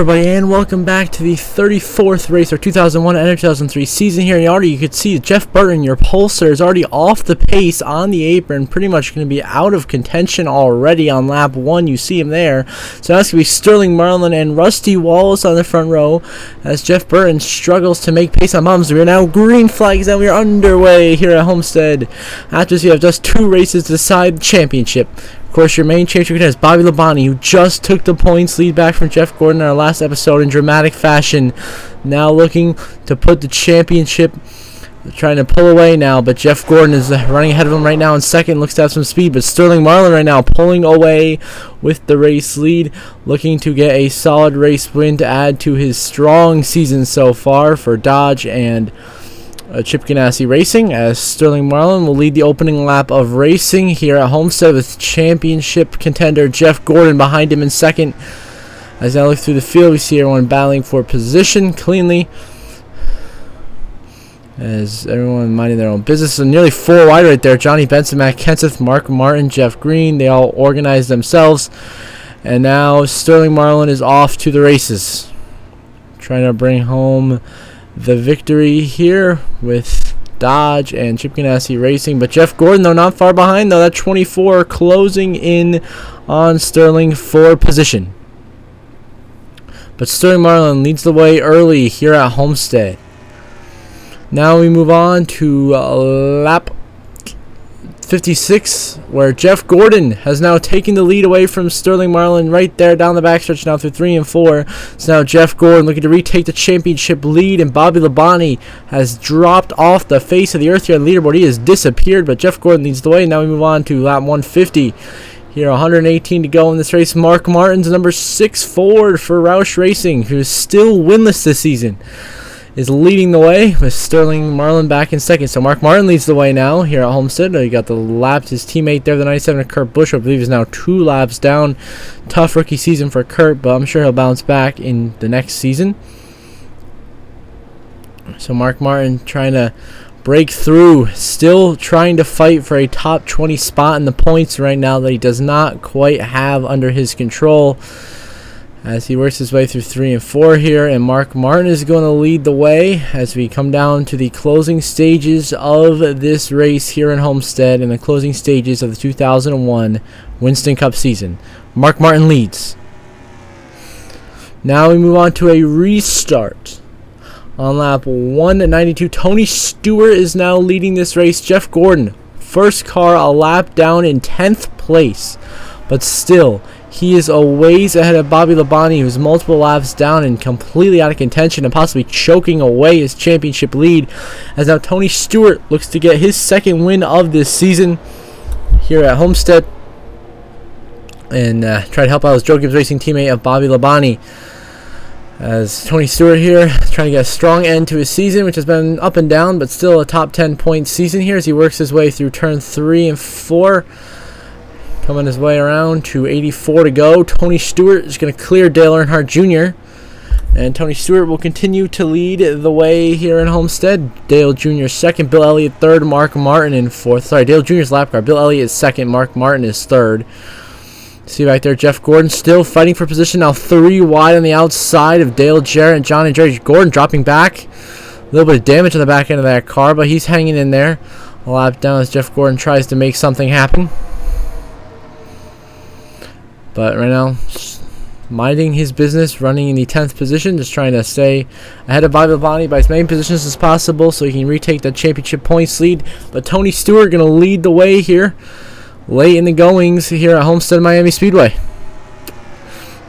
everybody, and welcome back to the 34th race, or 2001 and 2003 season here. And already you could see Jeff Burton, your Pulsar, is already off the pace on the apron, pretty much going to be out of contention already on lap 1. You see him there. So now it's going to be Sterling Marlin and Rusty Wallace on the front row as Jeff Burton struggles to make pace on bumps. We are now green flags and we are underway here at Homestead. After this, you have just 2 races to decide the championship. Of course, your main championship is Bobby Labonte, who just took the points lead back from Jeff Gordon in our last episode in dramatic fashion. Now looking to put the championship, trying to pull away now, but Jeff Gordon is running ahead of him right now in second, looks to have some speed, but Sterling Marlin right now pulling away with the race lead, looking to get a solid race win to add to his strong season so far for Dodge and Chip Ganassi Racing, as Sterling Marlin will lead the opening lap of racing here at Homestead with championship contender Jeff Gordon behind him in second. As I look through the field, we see everyone battling for position cleanly, as everyone minding their own business. So nearly 4 wide right there. Johnny Benson, Matt Kenseth, Mark Martin, Jeff Green, they all organize themselves. And now Sterling Marlin is off to the races, trying to bring home the victory here with Dodge and Chip Ganassi Racing. But Jeff Gordon, though, not far behind, though. That 24 closing in on Sterling for position. But Sterling Marlin leads the way early here at Homestead. Now we move on to lap 56, where Jeff Gordon has now taken the lead away from Sterling Marlin right there down the backstretch now through 3 and 4. So now Jeff Gordon looking to retake the championship lead, and Bobby Labonte has dropped off the face of the earth here on the leaderboard. He has disappeared, but Jeff Gordon leads the way. Now we move on to lap 150. Here, 118 to go in this race. Mark Martin's number 6 Ford for Roush Racing, who is still winless this season, is leading the way with Sterling Marlin back in second. So Mark Martin leads the way now here at Homestead. You got the lap, his teammate there, the 97 of Kurt Busch, I believe is now 2 laps down. Tough rookie season for Kurt, but I'm sure he'll bounce back in the next season. So Mark Martin trying to break through, still trying to fight for a top 20 spot in the points right now that he does not quite have under his control, as he works his way through 3 and 4 here. And Mark Martin is going to lead the way as we come down to the closing stages of this race here in Homestead, and the closing stages of the 2001 Winston Cup season. Mark Martin leads. Now we move on to a restart. On lap 192, Tony Stewart is now leading this race. Jeff Gordon, first car, a lap down in 10th place, but still he is a ways ahead of Bobby Labonte, who's multiple laps down and completely out of contention and possibly choking away his championship lead, as now Tony Stewart looks to get his second win of this season here at Homestead, and try to help out his Joe Gibbs Racing teammate of Bobby Labonte, as Tony Stewart here trying to get a strong end to his season, which has been up and down, but still a top 10 point season here as he works his way through turn 3 and 4. Coming his way around to 84 to go. Tony Stewart is going to clear Dale Earnhardt Jr., and Tony Stewart will continue to lead the way here in Homestead. Dale Jr. second, Bill Elliott third, Mark Martin in fourth. Sorry, Dale Jr.'s lap car. Bill Elliott is second, Mark Martin is third. See right there, Jeff Gordon still fighting for position, now 3 wide on the outside of Dale Jarrett and John Andretti. Gordon dropping back. A little bit of damage on the back end of that car, but he's hanging in there. A lap down as Jeff Gordon tries to make something happen. But right now, minding his business, running in the 10th position, just trying to stay ahead of Bobby Labonte by as many positions as possible so he can retake the championship points lead. But Tony Stewart going to lead the way here late in the goings here at Homestead Miami Speedway.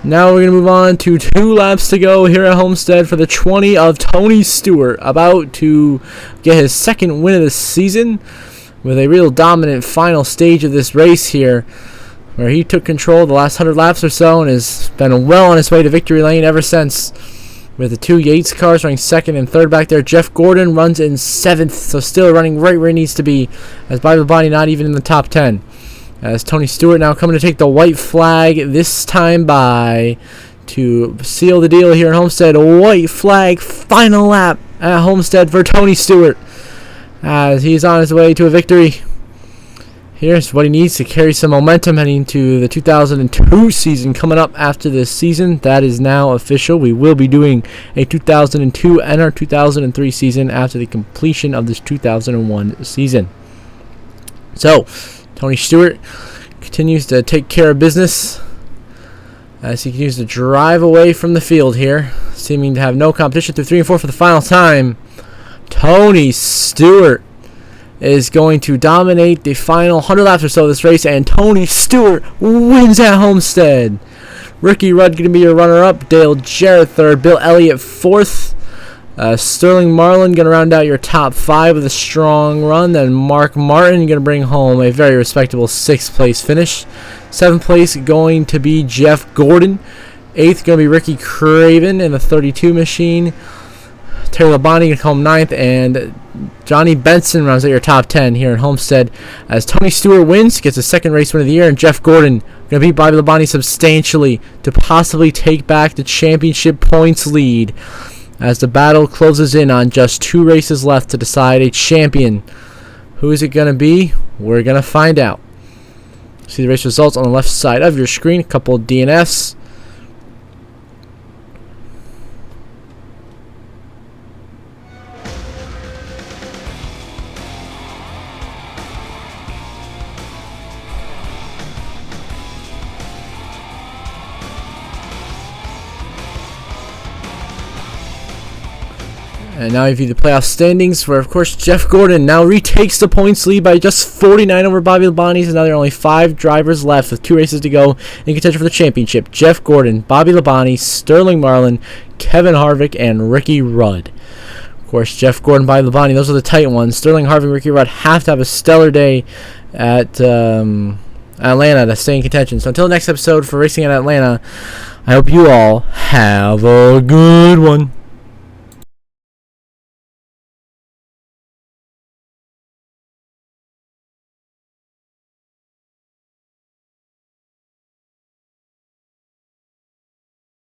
Now we're going to move on to 2 laps to go here at Homestead for the 20 of Tony Stewart, about to get his second win of the season with a real dominant final stage of this race here, where he took control the last 100 laps or so and has been well on his way to victory lane ever since, with the 2 Yates cars running second and third back there. Jeff Gordon runs in 7th, so still running right where he needs to be, as Bobby Labonte not even in the top 10. As Tony Stewart now coming to take the white flag this time by to seal the deal here at Homestead. White flag, final lap at Homestead for Tony Stewart, as he's on his way to a victory Here's what he needs to carry some momentum heading into the 2002 season coming up after this season. That is now official. We will be doing a 2002 and our 2003 season after the completion of this 2001 season. So, Tony Stewart continues to take care of business as he continues to drive away from the field here, seeming to have no competition through 3 and 4 for the final time. Tony Stewart is going to dominate the final 100 laps or so of this race, and Tony Stewart wins at Homestead. Ricky Rudd going to be your runner-up, Dale Jarrett third, Bill Elliott fourth, Sterling Marlin going to round out your top 5 with a strong run, then Mark Martin going to bring home a very respectable 6th place finish. 7th place going to be Jeff Gordon, 8th going to be Ricky Craven in the 32 machine, Terry Labonte going to come 9th, and Johnny Benson rounds out your top 10 here in Homestead as Tony Stewart wins, gets a 2nd race win of the year, and Jeff Gordon going to beat Bobby Labonte substantially to possibly take back the championship points lead as the battle closes in on just 2 races left to decide a champion. Who is it going to be? We're going to find out. See the race results on the left side of your screen. A couple of DNFs. And now you view the playoff standings, where, of course, Jeff Gordon now retakes the points lead by just 49 over Bobby Labonte. So now there are only 5 drivers left with 2 races to go in contention for the championship. Jeff Gordon, Bobby Labonte, Sterling Marlin, Kevin Harvick, and Ricky Rudd. Of course, Jeff Gordon, Bobby Labonte, those are the tight ones. Sterling, Harvick, and Ricky Rudd have to have a stellar day at Atlanta to stay in contention. So until the next episode for Racing at Atlanta, I hope you all have a good one.